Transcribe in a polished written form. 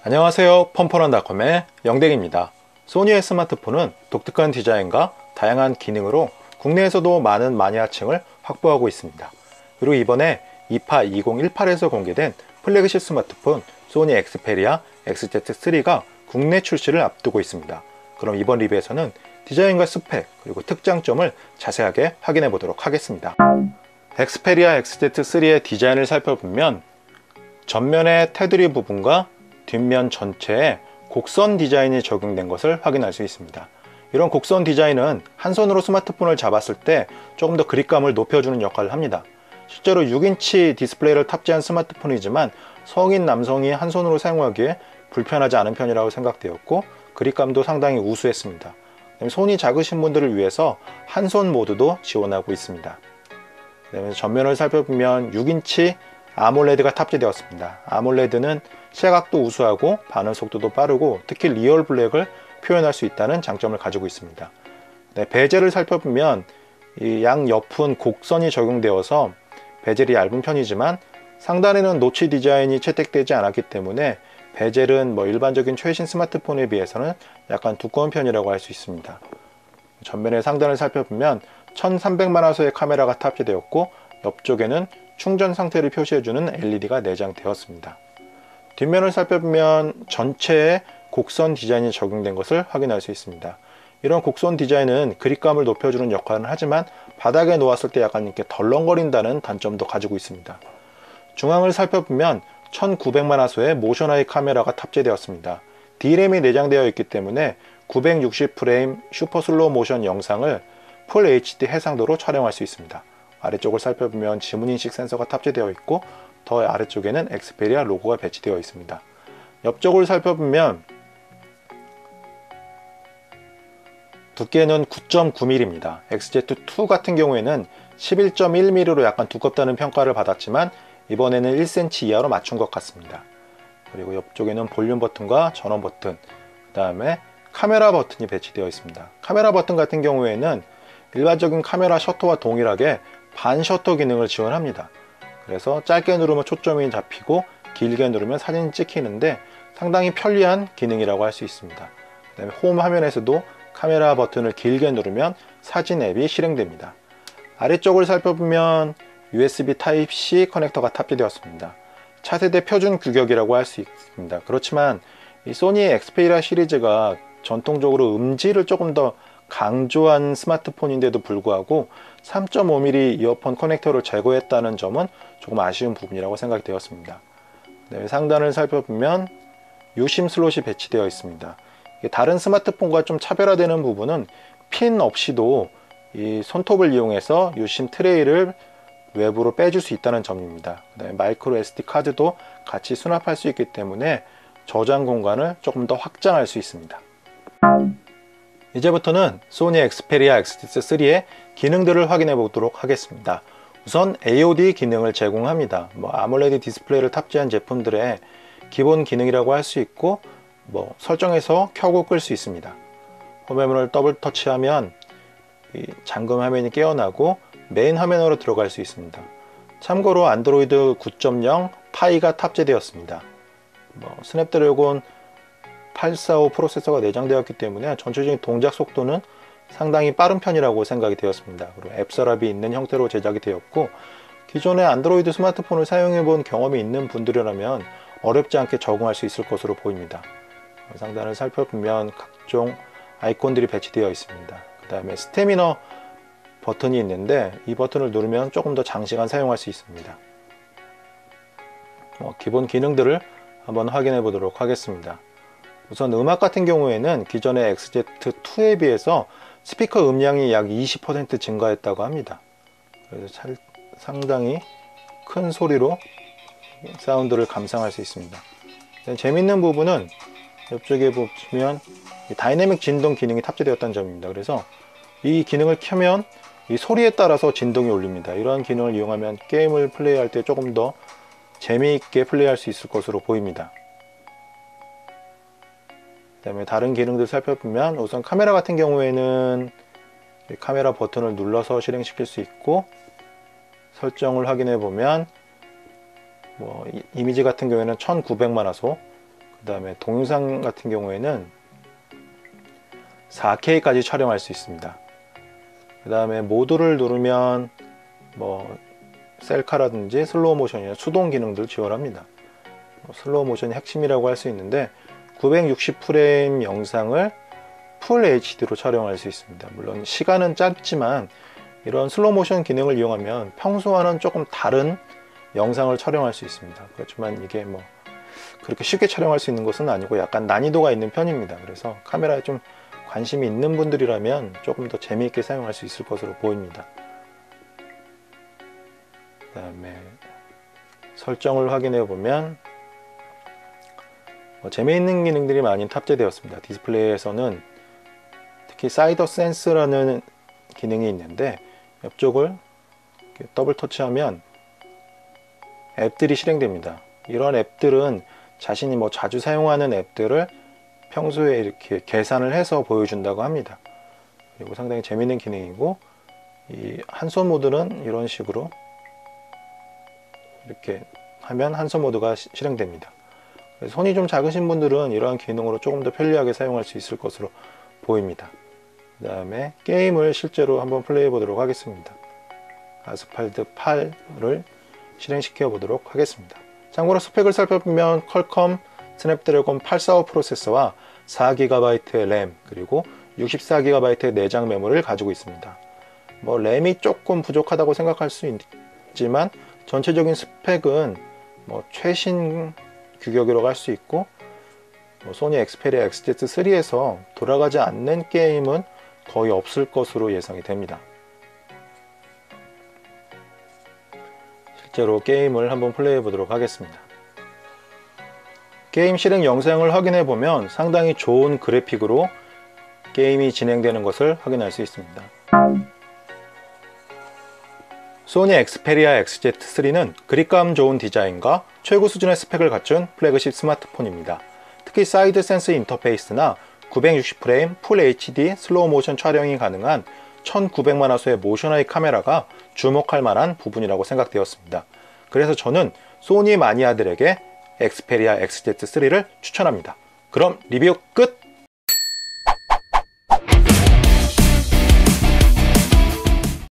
안녕하세요. 펌퍼런닷컴의 영댕입니다. 소니의 스마트폰은 독특한 디자인과 다양한 기능으로 국내에서도 많은 마니아층을 확보하고 있습니다. 그리고 이번에 이파 2018에서 공개된 플래그십 스마트폰 소니 엑스페리아 XZ3가 국내 출시를 앞두고 있습니다. 그럼 이번 리뷰에서는 디자인과 스펙 그리고 특장점을 자세하게 확인해 보도록 하겠습니다. 엑스페리아 XZ3의 디자인을 살펴보면 전면의 테두리 부분과 뒷면 전체에 곡선 디자인이 적용된 것을 확인할 수 있습니다. 이런 곡선 디자인은 한 손으로 스마트폰을 잡았을 때 조금 더 그립감을 높여주는 역할을 합니다. 실제로 6인치 디스플레이를 탑재한 스마트폰이지만 성인 남성이 한 손으로 사용하기에 불편하지 않은 편이라고 생각되었고 그립감도 상당히 우수했습니다. 손이 작으신 분들을 위해서 한 손 모드도 지원하고 있습니다. 전면을 살펴보면 6인치 아몰레드가 탑재되었습니다. 아몰레드는 시각도 우수하고 반응 속도도 빠르고 특히 리얼 블랙을 표현할 수 있다는 장점을 가지고 있습니다. 베젤을 살펴보면 이 양옆은 곡선이 적용되어서 베젤이 얇은 편이지만 상단에는 노치 디자인이 채택되지 않았기 때문에 베젤은 일반적인 최신 스마트폰에 비해서는 약간 두꺼운 편이라고 할 수 있습니다. 전면의 상단을 살펴보면 1300만화소의 카메라가 탑재되었고 옆쪽에는 충전 상태를 표시해주는 LED가 내장되었습니다. 뒷면을 살펴보면 전체에 곡선 디자인이 적용된 것을 확인할 수 있습니다. 이런 곡선 디자인은 그립감을 높여주는 역할은 하지만 바닥에 놓았을 때 약간 이렇게 덜렁거린다는 단점도 가지고 있습니다. 중앙을 살펴보면 1900만화소의 모션 아이 카메라가 탑재되었습니다. D램이 내장되어 있기 때문에 960프레임 슈퍼 슬로우 모션 영상을 풀 HD 해상도로 촬영할 수 있습니다. 아래쪽을 살펴보면 지문인식 센서가 탑재되어 있고 더 아래쪽에는 엑스페리아 로고가 배치되어 있습니다. 옆쪽을 살펴보면 두께는 9.9mm입니다. XZ2 같은 경우에는 11.1mm로 약간 두껍다는 평가를 받았지만 이번에는 1cm 이하로 맞춘 것 같습니다. 그리고 옆쪽에는 볼륨 버튼과 전원 버튼, 그 다음에 카메라 버튼이 배치되어 있습니다. 카메라 버튼 같은 경우에는 일반적인 카메라 셔터와 동일하게 반 셔터 기능을 지원합니다. 그래서 짧게 누르면 초점이 잡히고 길게 누르면 사진이 찍히는데 상당히 편리한 기능이라고 할 수 있습니다. 그 다음에 홈 화면에서도 카메라 버튼을 길게 누르면 사진 앱이 실행됩니다. 아래쪽을 살펴보면 USB Type-C 커넥터가 탑재되었습니다. 차세대 표준 규격이라고 할 수 있습니다. 그렇지만 이 소니의 엑스페리아 시리즈가 전통적으로 음질을 조금 더 강조한 스마트폰인데도 불구하고 3.5mm 이어폰 커넥터를 제거했다는 점은 조금 아쉬운 부분이라고 생각이 되었습니다. 상단을 살펴보면 유심 슬롯이 배치되어 있습니다. 다른 스마트폰과 좀 차별화되는 부분은 핀 없이도 이 손톱을 이용해서 유심 트레이를 외부로 빼줄 수 있다는 점입니다. 마이크로 SD 카드도 같이 수납할 수 있기 때문에 저장 공간을 조금 더 확장할 수 있습니다. 이제부터는 소니 엑스페리아 XZ3의 기능들을 확인해 보도록 하겠습니다. 우선 AOD 기능을 제공합니다. 아몰레드 디스플레이를 탑재한 제품들의 기본 기능이라고 할 수 있고 설정해서 켜고 끌 수 있습니다. 홈화면을 더블 터치하면 이 잠금 화면이 깨어나고 메인 화면으로 들어갈 수 있습니다. 참고로 안드로이드 9.0 파이가 탑재되었습니다. 스냅드래곤 845 프로세서가 내장되었기 때문에 전체적인 동작 속도는 상당히 빠른 편이라고 생각이 되었습니다. 그리고 앱 서랍이 있는 형태로 제작이 되었고 기존의 안드로이드 스마트폰을 사용해 본 경험이 있는 분들이라면 어렵지 않게 적응할 수 있을 것으로 보입니다. 상단을 살펴보면 각종 아이콘들이 배치되어 있습니다. 그 다음에 스태미너 버튼이 있는데 이 버튼을 누르면 조금 더 장시간 사용할 수 있습니다. 기본 기능들을 한번 확인해 보도록 하겠습니다. 우선 음악 같은 경우에는 기존의 XZ2에 비해서 스피커 음량이 약 20% 증가했다고 합니다. 그래서 상당히 큰 소리로 사운드를 감상할 수 있습니다. 재밌는 부분은 옆쪽에 보시면 다이내믹 진동 기능이 탑재되었다는 점입니다. 그래서 이 기능을 켜면 이 소리에 따라서 진동이 울립니다. 이러한 기능을 이용하면 게임을 플레이할 때 조금 더 재미있게 플레이할 수 있을 것으로 보입니다. 그 다음에 다른 기능들 살펴보면 우선 카메라 같은 경우에는 카메라 버튼을 눌러서 실행시킬 수 있고 설정을 확인해 보면 이미지 같은 경우에는 1900만화소, 그 다음에 동영상 같은 경우에는 4K까지 촬영할 수 있습니다. 그 다음에 모드를 누르면 뭐 셀카라든지 슬로우 모션이나 수동 기능들 지원합니다. 슬로우 모션이 핵심이라고 할 수 있는데 960프레임 영상을 풀 HD로 촬영할 수 있습니다. 물론 시간은 짧지만 이런 슬로우 모션 기능을 이용하면 평소와는 조금 다른 영상을 촬영할 수 있습니다. 그렇지만 이게 뭐 그렇게 쉽게 촬영할 수 있는 것은 아니고 약간 난이도가 있는 편입니다. 그래서 카메라에 좀 관심이 있는 분들이라면 조금 더 재미있게 사용할 수 있을 것으로 보입니다. 그 다음에 설정을 확인해 보면 재미있는 기능들이 많이 탑재되었습니다. 디스플레이에서는 특히 사이더 센스라는 기능이 있는데 옆쪽을 더블 터치하면 앱들이 실행됩니다. 이런 앱들은 자신이 뭐 자주 사용하는 앱들을 평소에 이렇게 계산을 해서 보여준다고 합니다. 그리고 상당히 재미있는 기능이고, 이 한손 모드는 이런 식으로 이렇게 하면 한손 모드가 실행됩니다. 손이 좀 작으신 분들은 이러한 기능으로 조금 더 편리하게 사용할 수 있을 것으로 보입니다. 그 다음에 게임을 실제로 한번 플레이해 보도록 하겠습니다. 아스팔트 8을 실행시켜 보도록 하겠습니다. 참고로 스펙을 살펴보면 퀄컴 스냅드래곤 845 프로세서와 4GB의 램 그리고 64GB의 내장 메모리를 가지고 있습니다. 뭐 램이 조금 부족하다고 생각할 수 있지만 전체적인 스펙은 뭐 최신 규격이라고 할 수 있고, 소니 엑스페리아 XZ3에서 돌아가지 않는 게임은 거의 없을 것으로 예상이 됩니다. 실제로 게임을 한번 플레이해 보도록 하겠습니다. 게임 실행 영상을 확인해 보면 상당히 좋은 그래픽으로 게임이 진행되는 것을 확인할 수 있습니다. 소니 엑스페리아 XZ3는 그립감 좋은 디자인과 최고 수준의 스펙을 갖춘 플래그십 스마트폰입니다. 특히 사이드 센스 인터페이스나 960프레임 풀 HD 슬로우 모션 촬영이 가능한 1900만 화소의 모션아이 카메라가 주목할 만한 부분이라고 생각되었습니다. 그래서 저는 소니 마니아들에게 엑스페리아 XZ3를 추천합니다. 그럼 리뷰 끝!